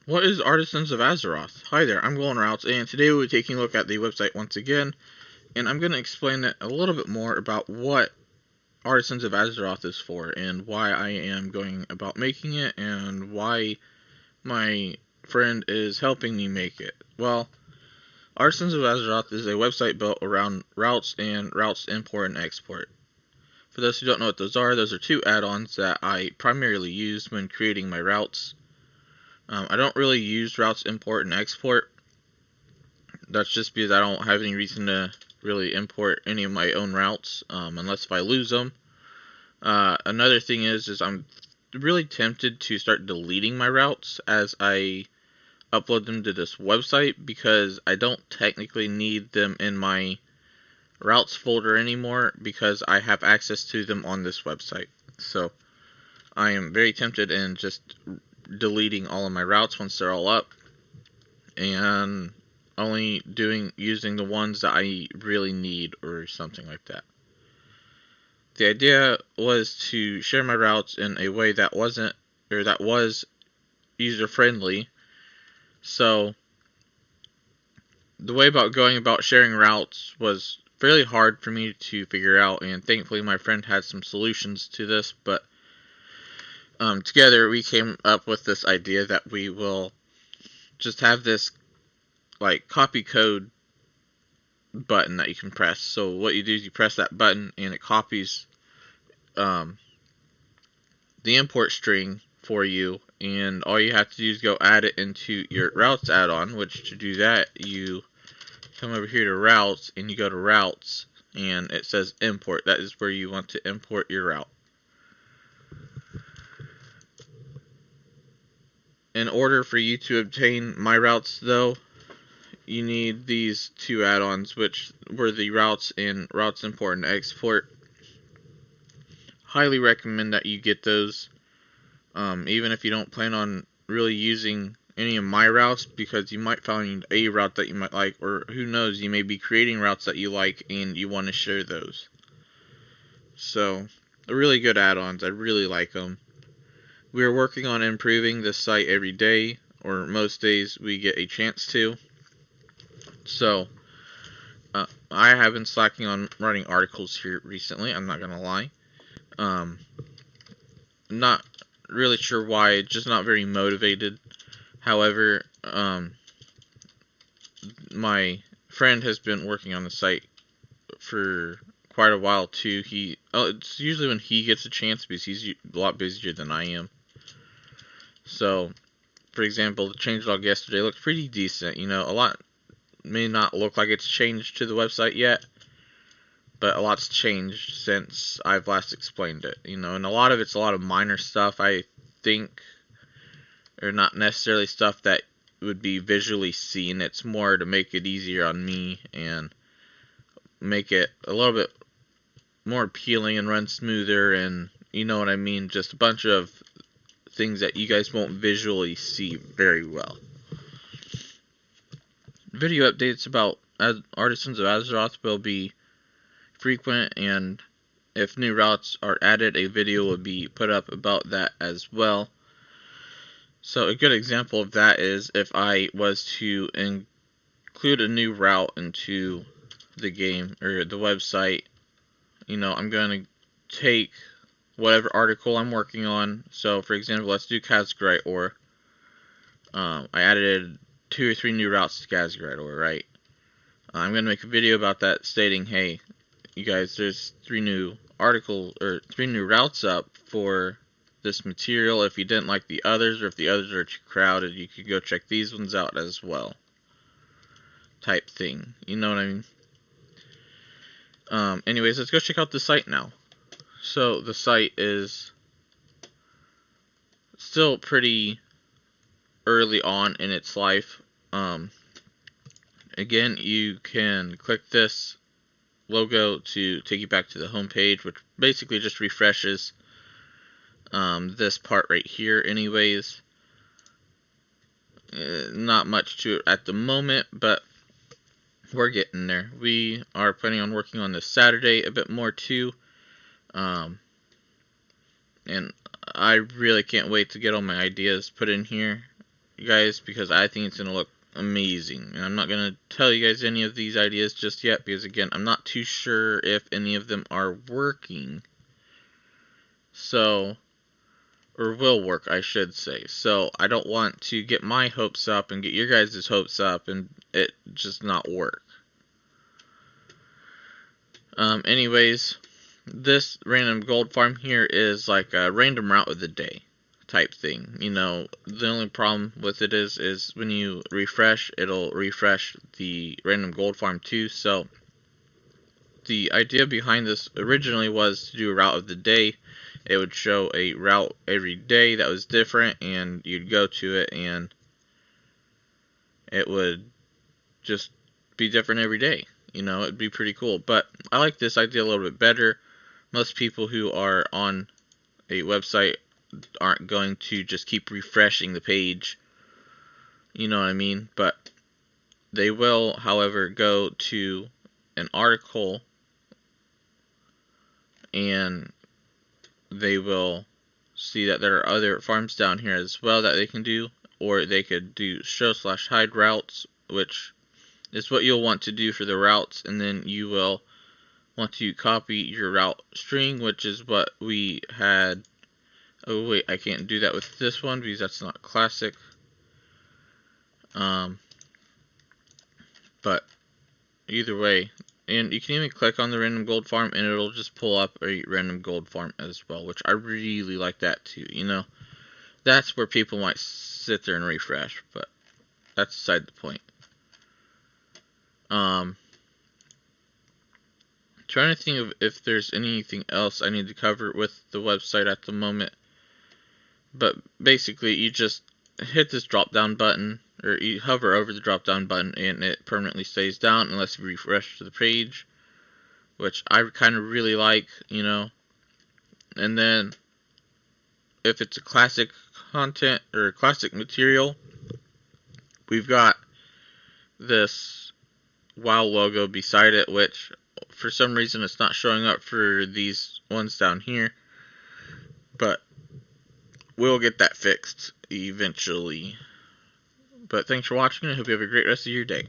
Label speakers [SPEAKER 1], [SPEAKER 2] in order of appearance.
[SPEAKER 1] What is Artisans of Azeroth? Hi there, I'm Golden Routes, and today we'll be taking a look at the website once again, and I'm going to explain a little bit more about what Artisans of Azeroth is for, and why I am going about making it, and why my friend is helping me make it. Well, Artisans of Azeroth is a website built around routes and routes import and export. For those who don't know what those are two add-ons that I primarily use when creating my routes. I don't really use routes import and export. That's just because I don't have any reason to really import any of my own routes, unless if I lose them. Another thing is I'm really tempted to start deleting my routes as I upload them to this website, because I don't technically need them in my routes folder anymore because I have access to them on this website. So I am very tempted in just deleting all of my routes once they're all up, and only using the ones that I really need or something like that. The idea was to share my routes in a way that was user friendly. So the way about going about sharing routes was fairly hard for me to figure out, and thankfully my friend had some solutions to this. But together we came up with this idea that we will just have this like copy code button that you can press. So what you do is you press that button and it copies the import string for you, and all you have to do is go add it into your routes add-on, which to do that you come over here to routes and you go to routes and it says import. That is where you want to import your route. In order for you to obtain my routes though, you need these two add-ons, which were the routes and routes import and export. Highly recommend that you get those, even if you don't plan on really using any of my routes, because you might find a route that you might like, or who knows, you may be creating routes that you like and you want to share those. So, they're really good add-ons. I really like them. We are working on improving this site every day, or most days we get a chance to. So, I have been slacking on writing articles here recently, I'm not going to lie. Not really sure why, just not very motivated. However, my friend has been working on the site for quite a while too. It's usually when he gets a chance, because he's a lot busier than I am. So, for example, the changelog yesterday looked pretty decent. A lot may not look like it's changed to the website yet, but a lot's changed since I've last explained it. And a lot of it's a lot of minor stuff, I think, or not necessarily stuff that would be visually seen. It's more to make it easier on me and make it a little bit more appealing and run smoother, and you know what I mean, just a bunch of things that you guys won't visually see very well. Video updates about Artisans of Azeroth will be frequent, and if new routes are added, a video will be put up about that as well. So a good example of that is if I was to include a new route into the game or the website, I'm going to take whatever article I'm working on. So for example, let's do Kazgrite ore. I added 2 or 3 new routes to Kazgrite ore, right? I'm going to make a video about that, stating, hey, you guys, there's 3 new routes up for this material. If you didn't like the others, or if the others are too crowded, you could go check these ones out as well, type thing. You know what I mean? Anyways, let's go check out the site now. So the site is still pretty early on in its life. Again, you can click this logo to take you back to the home page, which basically just refreshes this part right here anyways. Not much to it at the moment, but we're getting there. We are planning on working on this Saturday a bit more too, and I really can't wait to get all my ideas put in here guys, because I think it's going to look amazing. And I'm not going to tell you guys any of these ideas just yet, because again, I'm not too sure if any of them are working. So, or will work, I should say. So, I don't want to get my hopes up and get your guys' hopes up and it just not work. Anyways, this random gold farm here is like a random route of the day type thing. You know, the only problem with it is when you refresh, it'll refresh the random gold farm too. So the idea behind this originally was to do a route of the day. It would show a route every day that was different, and you'd go to it, and it would just be different every day. You know, it'd be pretty cool. But I like this idea a little bit better. Most people who are on a website aren't going to just keep refreshing the page. You know what I mean? But they will, however, go to an article and they will see that there are other farms down here as well that they can do. Or they could do show/hide routes, which is what you'll want to do for the routes, and then you will want to copy your route string, which is what we had. Oh wait, I can't do that with this one because that's not classic. But either way, and you can even click on the random gold farm and it'll just pull up a random gold farm as well, which I really like that too. You know, that's where people might sit there and refresh, but that's beside the point. Trying to think of if there's anything else I need to cover with the website at the moment. But basically, you just hit this drop down button, or you hover over the drop down button, and it permanently stays down unless you refresh to the page, which I kind of really like, you know. And then, if it's a classic content or classic material, we've got this WoW logo beside it, which for some reason it's not showing up for these ones down here, but we'll get that fixed eventually. But thanks for watching, and I hope you have a great rest of your day.